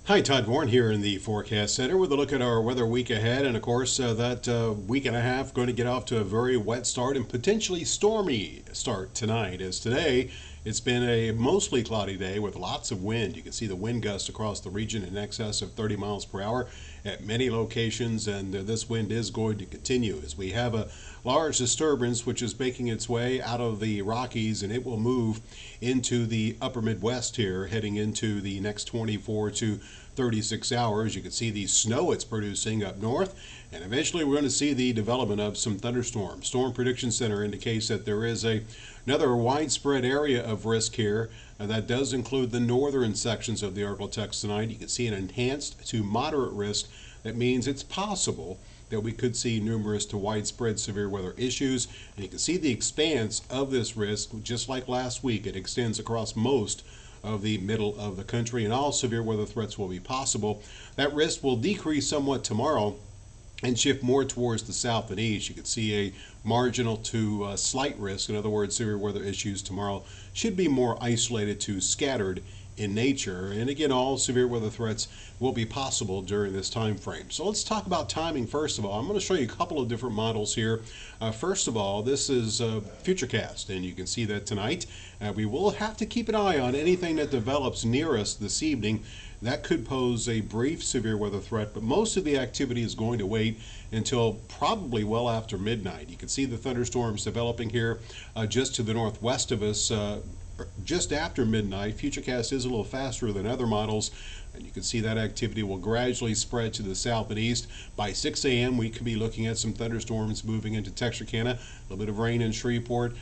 Hi, Todd Warren here in the Forecast Center with a look at our weather week ahead. And of course, that week and a half going to get off to a very wet start and potentially stormy start tonight. As today, it's been a mostly cloudy day with lots of wind. You can see the wind gusts across the region in excess of 30 miles per hour at many locations, and this wind is going to continue as we have a large disturbance which is making its way out of the Rockies, and it will move into the upper Midwest here, heading into the next 24 to 36 hours. You can see the snow it's producing up north, and eventually we're going to see the development of some thunderstorms. Storm Prediction Center indicates that there is another widespread area of risk here, and that does include the northern sections of the Arctic tonight. You can see an enhanced to moderate risk. That means it's possible that we could see numerous to widespread severe weather issues, and you can see the expanse of this risk. Just like last week, it extends across most of the middle of the country, and all severe weather threats will be possible. That risk will decrease somewhat tomorrow and shift more towards the south and east. You can see a marginal to slight risk. In other words, severe weather issues tomorrow should be more isolated to scattered in nature. And again, all severe weather threats will be possible during this time frame. So let's talk about timing first of all. I'm going to show you a couple of different models here. First of all, this is FUTURECAST, and you can see that tonight we will have to keep an eye on anything that develops near us this evening. That could pose a brief severe weather threat, but most of the activity is going to wait until probably well after midnight. You can see the thunderstorms developing here just to the northwest of us just after midnight. FUTURECAST is a little faster than other models, and you can see that activity will gradually spread to the south and east. By 6 a.m. we could be looking at some thunderstorms moving into Texarkana, a little bit of rain in Shreveport.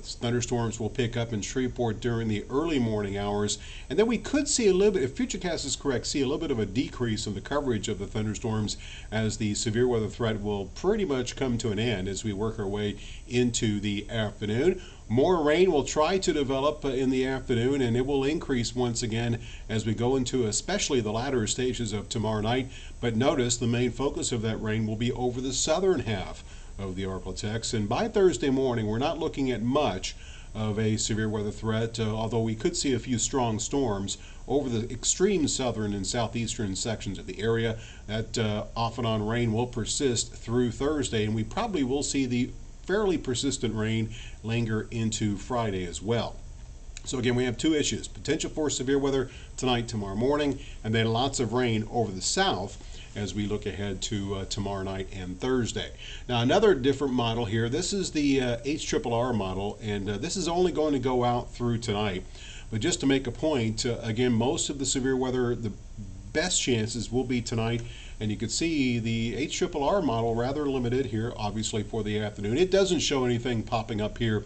Thunderstorms will pick up in Shreveport during the early morning hours, and then we could see a little bit, if FUTURECAST is correct, see a little bit of a decrease in the coverage of the thunderstorms as the severe weather threat will pretty much come to an end as we work our way into the afternoon. More rain will try to develop in the afternoon, and it will increase once again as we go into especially the latter stages of tomorrow night. But notice the main focus of that rain will be over the southern half of the Arctic, and by Thursday morning we're not looking at much of a severe weather threat, although we could see a few strong storms over the extreme southern and southeastern sections of the area. That off and on rain will persist through Thursday, and we probably will see the fairly persistent rain linger into Friday as well. So again, we have two issues: potential for severe weather tonight, tomorrow morning, and then lots of rain over the south as we look ahead to tomorrow night and Thursday. Now, another different model here. This is the HRRR model, and this is only going to go out through tonight. But just to make a point, again, most of the severe weather, the best chances will be tonight, and you can see the HRRR model rather limited here, obviously, for the afternoon. It doesn't show anything popping up here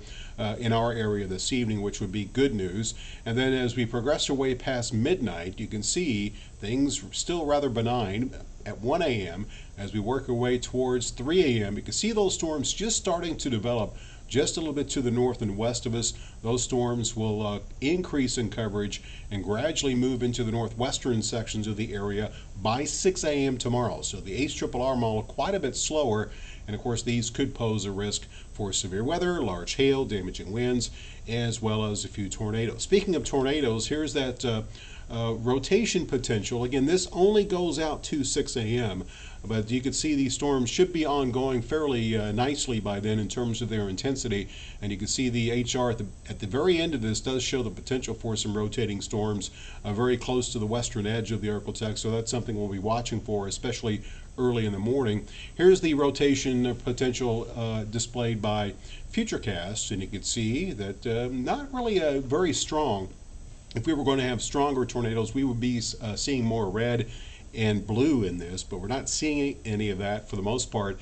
in our area this evening, which would be good news. And then as we progress our way past midnight, you can see things still rather benign at 1 a.m. As we work our way towards 3 a.m., you can see those storms just starting to develop just a little bit to the north and west of us. Those storms will increase in coverage and gradually move into the northwestern sections of the area by 6 a.m. tomorrow. So the HRRR model quite a bit slower, and of course these could pose a risk for severe weather, large hail, damaging winds, as well as a few tornadoes. Speaking of tornadoes, here's that rotation potential. Again, this only goes out to 6 a.m., but you can see these storms should be ongoing fairly nicely by then in terms of their intensity, and you can see the HR at the very end of this does show the potential for some rotating storms very close to the western edge of the Arctic, so that's something we'll be watching for, especially early in the morning. Here's the rotation potential displayed by FUTURECAST, and you can see that not really very strong. If we were going to have stronger tornadoes, we would be seeing more red and blue in this, but we're not seeing any of that for the most part.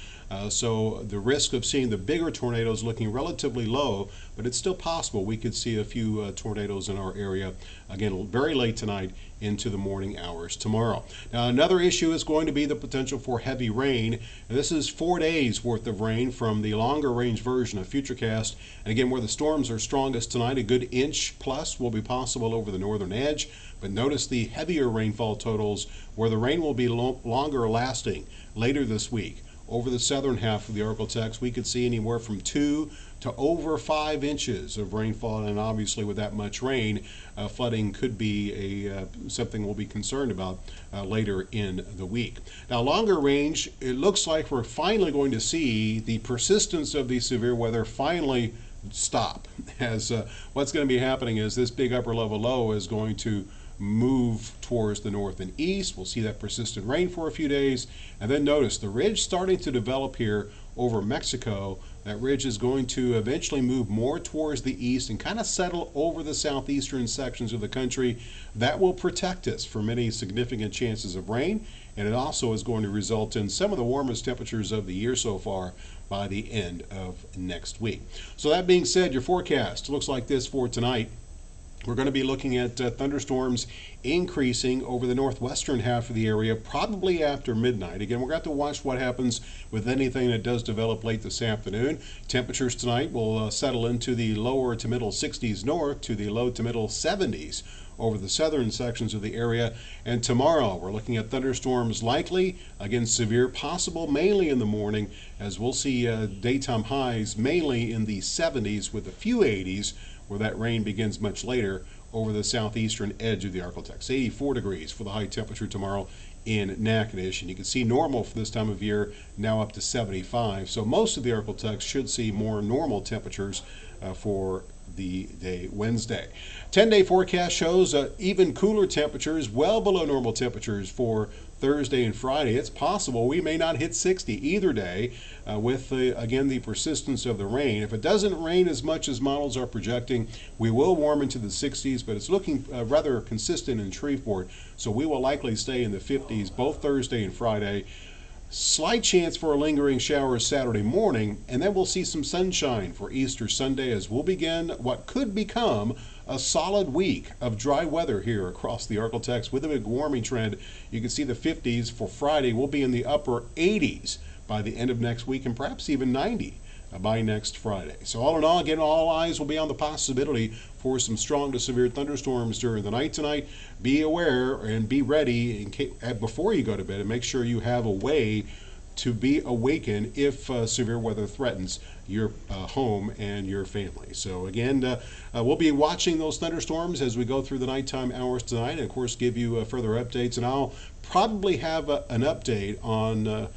So the risk of seeing the bigger tornadoes looking relatively low, but it's still possible we could see a few tornadoes in our area, again, very late tonight into the morning hours tomorrow. Now, another issue is going to be the potential for heavy rain. And this is 4 days worth of rain from the longer range version of FUTURECAST. And again, where the storms are strongest tonight, a good inch plus will be possible over the northern edge. But notice the heavier rainfall totals where the rain will be longer lasting later this week. Over the southern half of the Arctic, we could see anywhere from 2 to over 5 inches of rainfall, and obviously with that much rain, flooding could be something we'll be concerned about later in the week. Now, longer range, it looks like we're finally going to see the persistence of the severe weather finally stop, as what's going to be happening is this big upper level low is going to move towards the north and east. We'll see that persistent rain for a few days, and then notice the ridge starting to develop here over Mexico. That ridge is going to eventually move more towards the east and kind of settle over the southeastern sections of the country. That will protect us from any significant chances of rain, and it also is going to result in some of the warmest temperatures of the year so far by the end of next week. So that being said, your forecast looks like this for tonight. We're going to be looking at thunderstorms increasing over the northwestern half of the area, probably after midnight. Again, we're going to have to watch what happens with anything that does develop late this afternoon. Temperatures tonight will settle into the lower to middle 60s north to the low to middle 70s over the southern sections of the area. And tomorrow, we're looking at thunderstorms likely, again, severe possible, mainly in the morning, as we'll see daytime highs mainly in the 70s with a few 80s, where that rain begins much later over the southeastern edge of the Arctic. 84 degrees for the high temperature tomorrow in Natchitoches, and you can see normal for this time of year now up to 75. So most of the Arctic should see more normal temperatures for the day Wednesday. 10-day forecast shows even cooler temperatures, well below normal temperatures for Thursday and Friday. It's possible we may not hit 60 either day with, again, the persistence of the rain. If it doesn't rain as much as models are projecting, we will warm into the 60s, but it's looking rather consistent in Shreveport, so we will likely stay in the 50s both Thursday and Friday. Slight chance for a lingering shower Saturday morning, and then we'll see some sunshine for Easter Sunday as we'll begin what could become a solid week of dry weather here across the Arctic with a big warming trend. You can see the 50s for Friday. We'll be in the upper 80s by the end of next week, and perhaps even 90 by next Friday. So all in all, again, all eyes will be on the possibility for some strong to severe thunderstorms during the night tonight. Be aware and be ready before you go to bed, and make sure you have a way to be awakened if severe weather threatens your home and your family. So again, we'll be watching those thunderstorms as we go through the nighttime hours tonight, and of course give you further updates. And I'll probably have an update on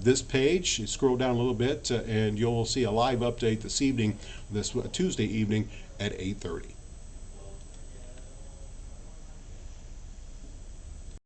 this page. You scroll down a little bit and you'll see a live update this evening, this Tuesday evening at 8:30.